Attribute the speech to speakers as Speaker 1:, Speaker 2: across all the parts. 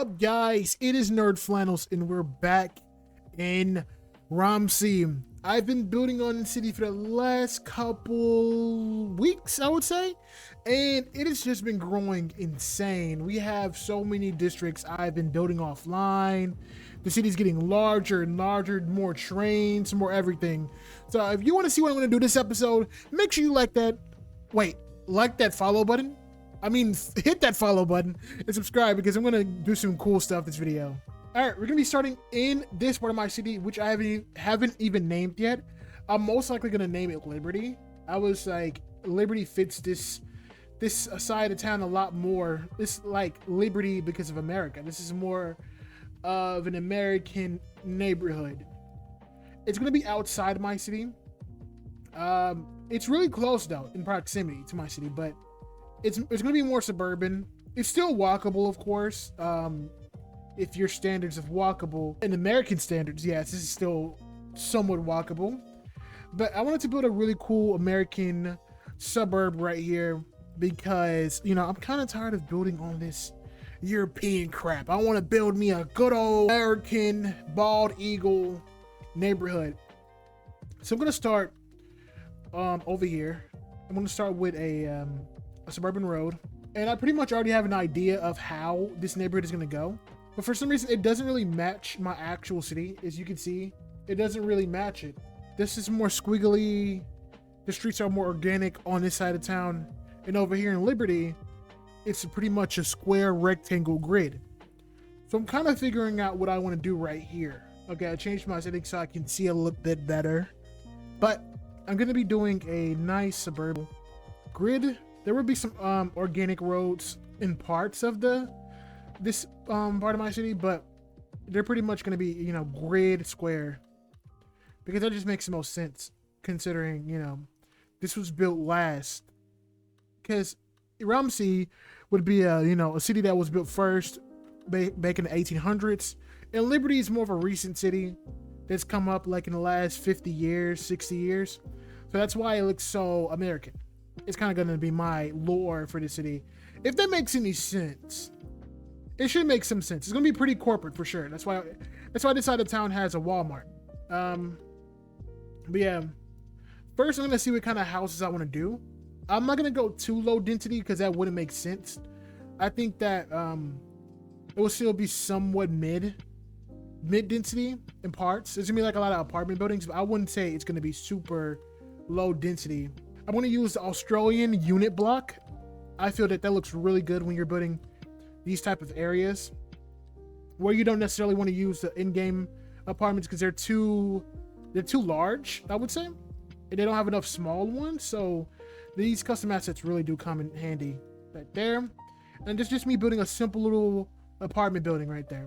Speaker 1: up, guys? It is Nerd Flannels, and we're back in Ramsey. I've been building on the city for the last couple weeks, I would say, and it has just been growing insane. We have so many districts I've been building offline. The city's getting larger and larger, more trains, more everything. So if you want to see what I'm going to do this episode, make sure you like that follow button. Hit that follow button and subscribe, because I'm gonna do some cool stuff this video. All right, we're gonna be starting in this part of my city, which I haven't even named yet. I'm most likely gonna name it Liberty. I was like, Liberty fits this side of town a lot more. It's like Liberty because of America. This is more of an American neighborhood. It's gonna be outside of my city. It's really close though in proximity to my city, but it's going to be more suburban. It's still walkable, of course. If your standards of walkable and American standards, yes, this is still somewhat walkable. But I wanted to build a really cool American suburb right here because, you know, I'm kind of tired of building on this European crap. I want to build me a good old American bald eagle neighborhood. So I'm going to start over here. I'm going to start with a suburban road, and I pretty much already have an idea of how this neighborhood is going to go, but for some reason it doesn't really match my actual city. As you can see, it doesn't really match it. This is more squiggly, the streets are more organic on this side of town, and over here in Liberty it's pretty much a square rectangle grid. So I'm kind of figuring out what I want to do right here. Okay, I changed my settings so I can see a little bit better, but I'm going to be doing a nice suburban grid. There will be some organic roads in parts of this part of my city, but they're pretty much going to be, you know, grid square, because that just makes the most sense considering, you know, this was built last. Because Ramsey would be a city that was built first back in the 1800s, and Liberty is more of a recent city that's come up like in the last 50 years, 60 years. So that's why it looks so American. It's kind of going to be my lore for the city. If that makes any sense. It should make some sense. It's going to be pretty corporate for sure. That's why this side of town has a Walmart. But yeah, first I'm going to see what kind of houses I want to do. I'm not going to go too low density because that wouldn't make sense. I think that it will still be somewhat mid density in parts. There's going to be like a lot of apartment buildings, but I wouldn't say it's going to be super low density. I want to use the Australian unit block. I feel that looks really good when you're building these type of areas where you don't necessarily want to use the in-game apartments because they're too large, I would say, and they don't have enough small ones. So these custom assets really do come in handy right there. And it's just me building a simple little apartment building right there.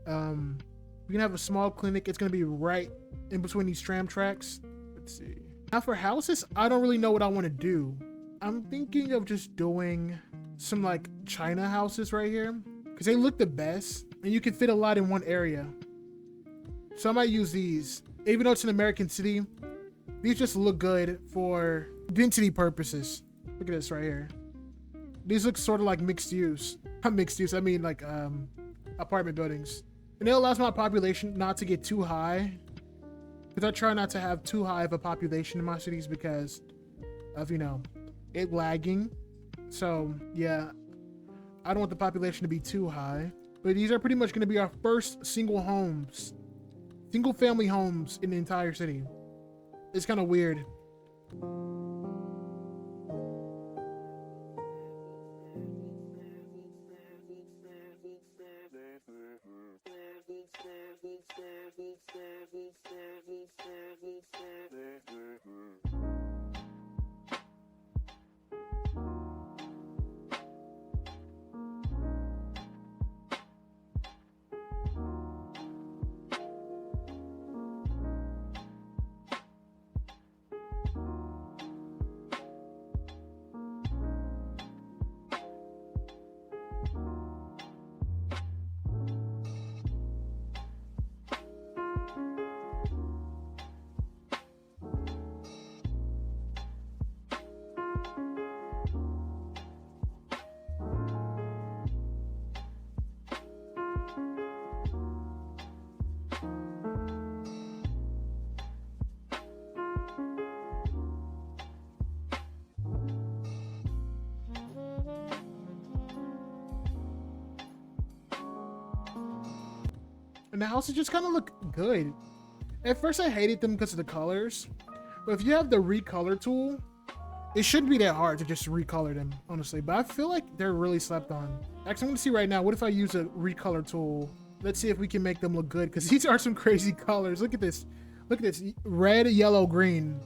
Speaker 1: We can have a small clinic. It's going to be right in between these tram tracks. Let's see. Now for houses, I don't really know what I want to do. I'm thinking of just doing some like China houses right here because they look the best and you can fit a lot in one area. So I might use these. Even though it's an American city, these just look good for density purposes. Look at this right here. These look sort of like mixed use. Not mixed use, I mean like apartment buildings. And it allows my population not to get too high, because I try not to have too high of a population in my cities because of, you know, it lagging. So yeah, I don't want the population to be too high. But these are pretty much going to be our first single family homes in the entire city. It's kind of weird. and the houses just kind of look good. At first I hated them because of the colors, but if you have the recolor tool, it shouldn't be that hard to just recolor them, honestly. But I feel like they're really slept on. Actually, I'm gonna see right now, what if I use a recolor tool? Let's see if we can make them look good, because these are some crazy colors. Look at this. Look at this. Red, yellow, green.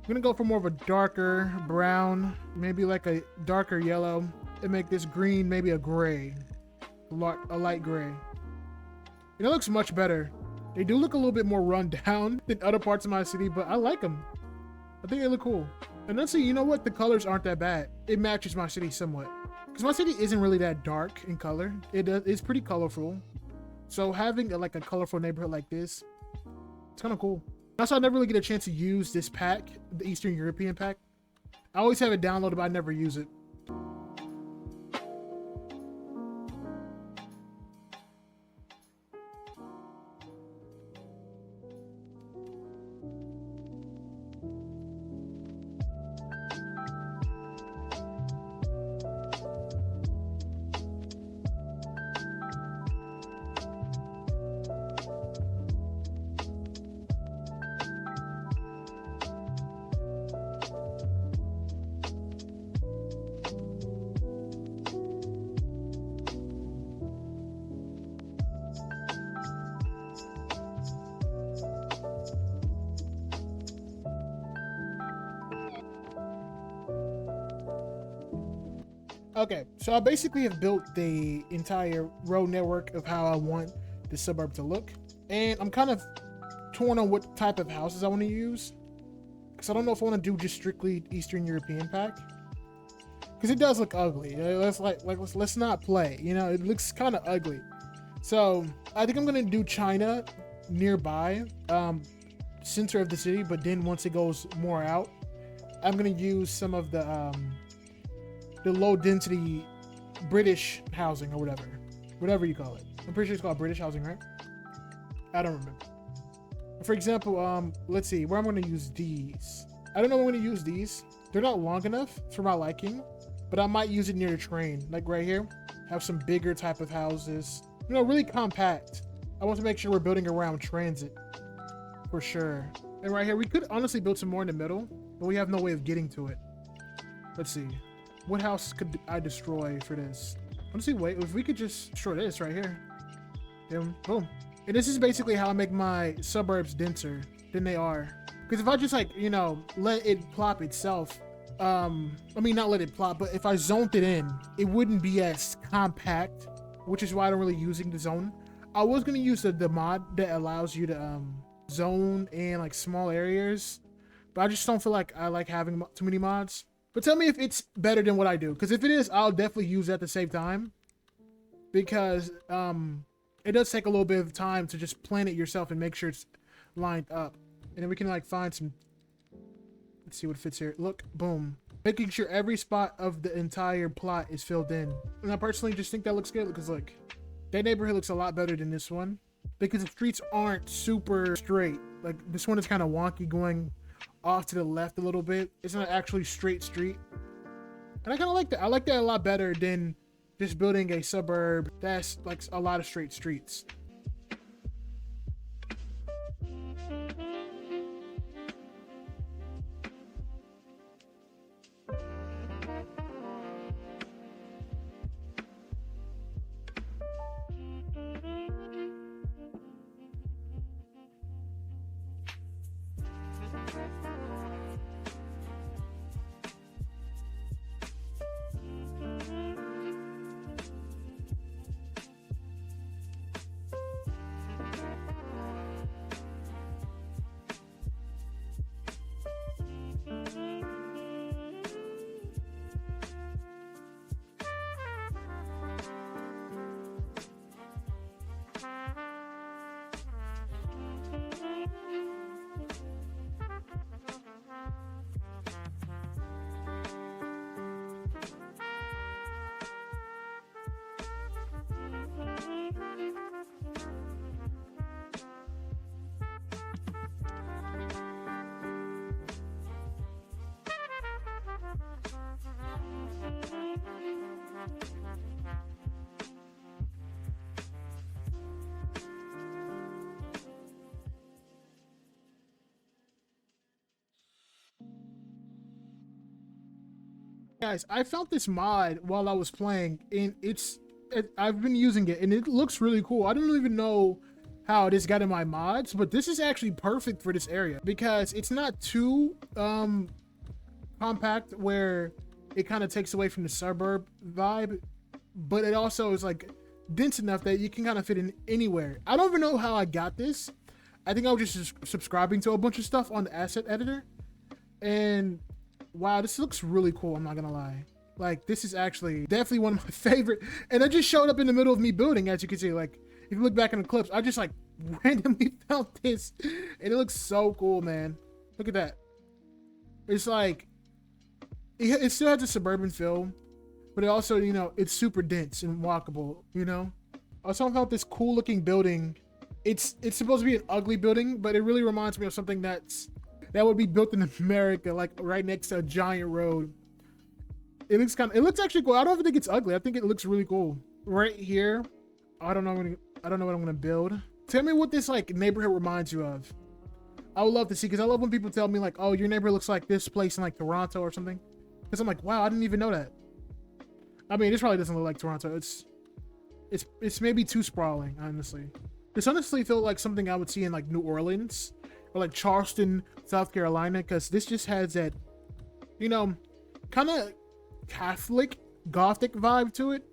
Speaker 1: I'm gonna go for more of a darker brown, maybe like a darker yellow, and make this green maybe a gray, a light gray. And it looks much better. They do look a little bit more run down than other parts of my city, but I like them. I think they look cool. And honestly, you know what? The colors aren't that bad. It matches my city somewhat. Because my city isn't really that dark in color. It's pretty colorful. So having like a colorful neighborhood like this, it's kind of cool. Also, I never really get a chance to use this pack, the Eastern European pack. I always have it downloaded, but I never use it. Okay, so I basically have built the entire road network of how I want the suburb to look. And I'm kind of torn on what type of houses I want to use. Because I don't know if I want to do just strictly Eastern European pack. Because it does look ugly. Let's not play. You know, it looks kind of ugly. So I think I'm going to do China nearby, center of the city. But then once it goes more out, I'm going to use some of the low density British housing or whatever you call it. I'm pretty sure it's called British housing, right? I don't remember. For example, let's see where I'm going to use these. I don't know where I'm going to use these. They're not long enough for my liking, but I might use it near the train, like right here. Have some bigger type of houses, you know, really compact. I want to make sure we're building around transit for sure. And right here, we could honestly build some more in the middle, but we have no way of getting to it. Let's see. What house could I destroy for this? Honestly, wait, if we could just destroy this right here. Then boom. And this is basically how I make my suburbs denser than they are. Because if I just, like, you know, let it plop itself, I mean, not let it plop, but if I zoned it in, it wouldn't be as compact, which is why I don't really using the zone. I was going to use the mod that allows you to zone in like small areas, but I just don't feel like I like having too many mods. But tell me if it's better than what I do. Because if it is, I'll definitely use it at the same time. Because it does take a little bit of time to just plan it yourself and make sure it's lined up. And then we can like find some... Let's see what fits here. Look, boom. Making sure every spot of the entire plot is filled in. And I personally just think that looks good. Because look, that neighborhood looks a lot better than this one. Because the streets aren't super straight. Like this one is kind of wonky going off to the left a little bit. It's not actually straight street, and I kind of like that. I like that a lot better than just building a suburb that's like a lot of straight streets. Guys, I found this mod while I was playing, and I've been using it, and it looks really cool. I don't even know how this got in my mods, but this is actually perfect for this area because it's not too compact where it kind of takes away from the suburb vibe, but it also is like dense enough that you can kind of fit in anywhere. I don't even know how I got this. I think I was just subscribing to a bunch of stuff on the asset editor, and wow, this looks really cool. I'm not gonna lie. Like, this is actually definitely one of my favorite, and it just showed up in the middle of me building, as you can see. Like, if you look back in the clips, I just like randomly found this, and it looks so cool, man. Look at that. It's like, it still has a suburban feel, but it also, you know, it's super dense and walkable, you know? I also found this cool looking building. It's supposed to be an ugly building, but it really reminds me of something that would be built in America, like right next to a giant road. It looks actually cool. I don't even think it's ugly. I think it looks really cool. Right here, I don't know what I'm gonna build. Tell me what this like neighborhood reminds you of. I would love to see, because I love when people tell me like, oh, your neighborhood looks like this place in like Toronto or something. Because I'm like, wow, I didn't even know that. I mean, this probably doesn't look like Toronto. It's maybe too sprawling, honestly. This honestly feels like something I would see in like New Orleans or like Charleston, South Carolina, because this just has that, you know, kind of Catholic Gothic vibe to it.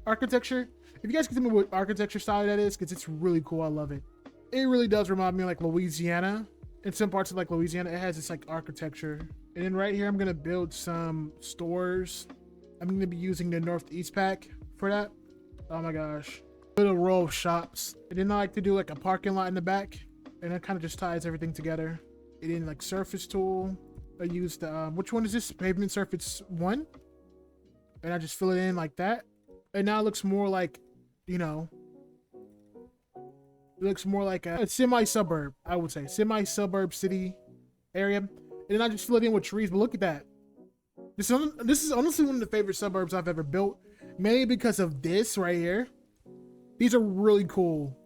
Speaker 1: Architecture. If you guys can tell me what architecture style that is, because it's really cool. I love it. It really does remind me of like Louisiana. In some parts of like Louisiana, it has this like architecture. And then right here, I'm gonna build some stores. I'm gonna be using the Northeast pack for that. Oh my gosh. Little row of shops. And then I like to do like a parking lot in the back, and it kind of just ties everything together. And then like surface tool. I used the which one is this? Pavement surface 1. And I just fill it in like that. And now it looks more like, you know, it looks more like a semi-suburb, I would say. Semi-suburb city area. And then I just fill it in with trees. But look at that. This is honestly one of the favorite suburbs I've ever built. Mainly because of this right here. These are really cool.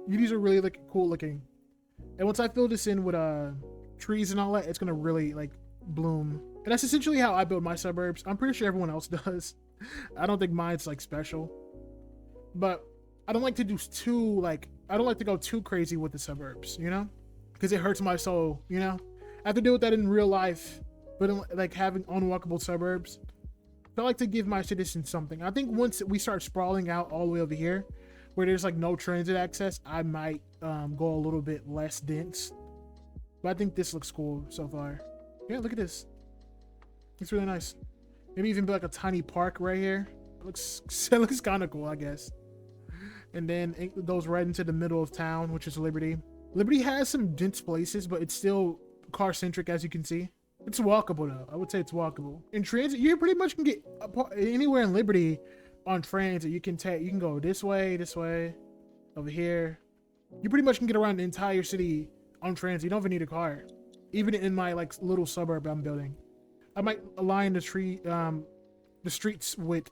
Speaker 1: These are really like cool looking. And once I fill this in with trees and all that, it's gonna really like bloom. And that's essentially how I build my suburbs. I'm pretty sure everyone else does. I don't think mine's like special. But I don't like to do I don't like to go too crazy with the suburbs, you know? Because it hurts my soul, you know? I have to deal with that in real life. But in, like having unwalkable suburbs, I like to give my citizens something. I think once we start sprawling out all the way over here, where there's like no transit access, I might go a little bit less dense. But I think this looks cool so far. Yeah, look at this. It's really nice. Maybe even build like a tiny park right here. It looks kind of cool, I guess. And then it goes right into the middle of town, which is Liberty. Liberty has some dense places, but it's still car-centric, as you can see. It's walkable though. I would say it's walkable. In transit, you pretty much can get anywhere in Liberty on transit. You can go this way, over here. You pretty much can get around the entire city on transit. You don't even need a car. Even in my like little suburb I'm building. I might align the streets with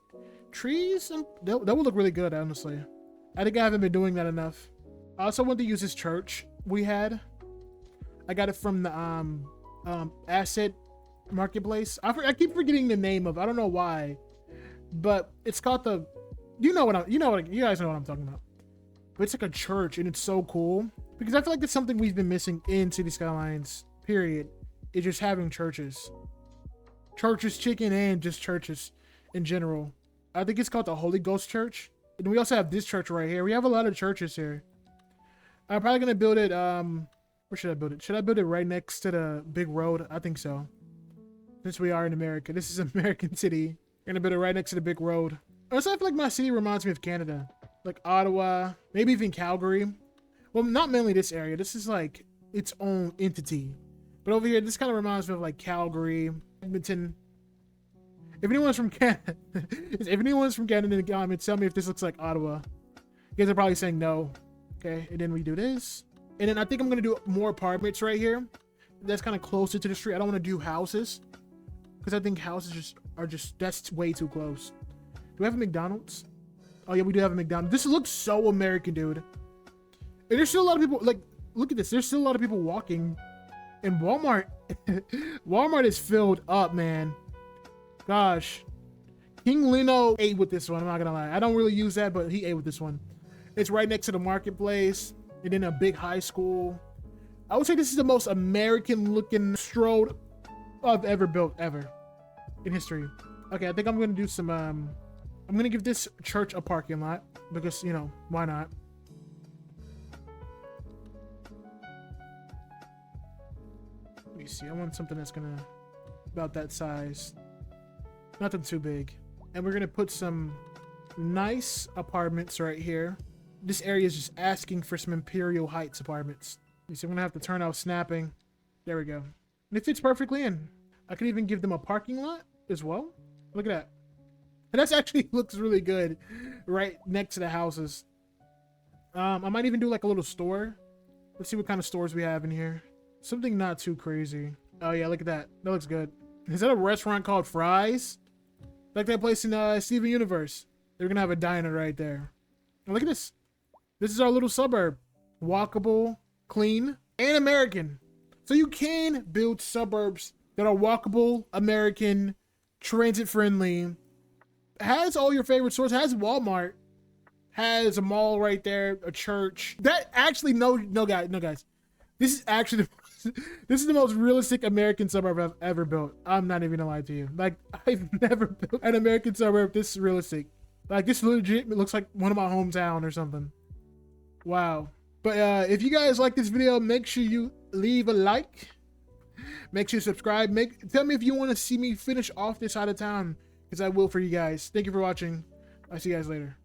Speaker 1: trees. That would look really good, honestly. I think I haven't been doing that enough. I also want to use this church we had. I got it from the asset marketplace. I keep forgetting the name of it. I don't know why, but it's called you guys know what I'm talking about. But it's like a church, and it's so cool because I feel like that's something we've been missing in City Skylines. Period. It's just having churches, chicken, and just churches in general. I think it's called the Holy Ghost Church, and we also have this church right here. We have a lot of churches here. I'm probably gonna build it. Where should I build it? Should I build it right next to the big road? I think so. Since we are in America, this is an American city. I'm gonna build it right next to the big road. Also, I feel like my city reminds me of Canada, like Ottawa, maybe even Calgary. Well, not mainly this area. This is like its own entity. But over here, this kind of reminds me of like Calgary, Edmonton. If anyone's from Canada, in the comments, tell me if this looks like Ottawa. You guys are probably saying no. Okay, and then we do this. And then I think I'm going to do more apartments right here. That's kind of closer to the street. I don't want to do houses, because I think houses that's way too close. Do we have a McDonald's? Oh yeah, we do have a McDonald's. This looks so American, dude. And there's still a lot of people, like, look at this. There's still a lot of people walking. And Walmart is filled up, man. gosh. King Lino ate with this one. I'm not gonna lie. I don't really use that, but he ate with this one. It's right next to the marketplace and then a big high school. I would say this is the most American looking stroll I've ever built ever in history. Okay, I think I'm gonna do some, I'm gonna give this church a parking lot because, you know, why not? Let me see, I want something that's gonna, about that size. Nothing too big. And we're gonna put some nice apartments right here. This area is just asking for some Imperial Heights apartments. You see, I'm gonna have to turn out snapping. There we go. And it fits perfectly in. I could even give them a parking lot as well. Look at that. And that's actually looks really good right next to the houses. I might even do like a little store. Let's see what kind of stores we have in here. Something not too crazy. Oh yeah, look at that. That looks good. Is that a restaurant called Fry's? Like that place in Steven Universe. They're gonna have a diner right there. And look at this. This is our little suburb. Walkable, clean, and American. So you can build suburbs that are walkable, American, transit friendly, has all your favorite stores, has Walmart, has a mall right there, a church. That actually, no guys. This is actually this is the most realistic American suburb I've ever built. I'm not even gonna lie to you. Like, I've never built an American suburb this realistic. Like, this legit looks like one of my hometown or something. Wow. But if you guys like this video, make sure you leave a like. Make sure you subscribe. Tell me if you want to see me finish off this side of town, because I will for you guys. Thank you for watching. I'll see you guys later.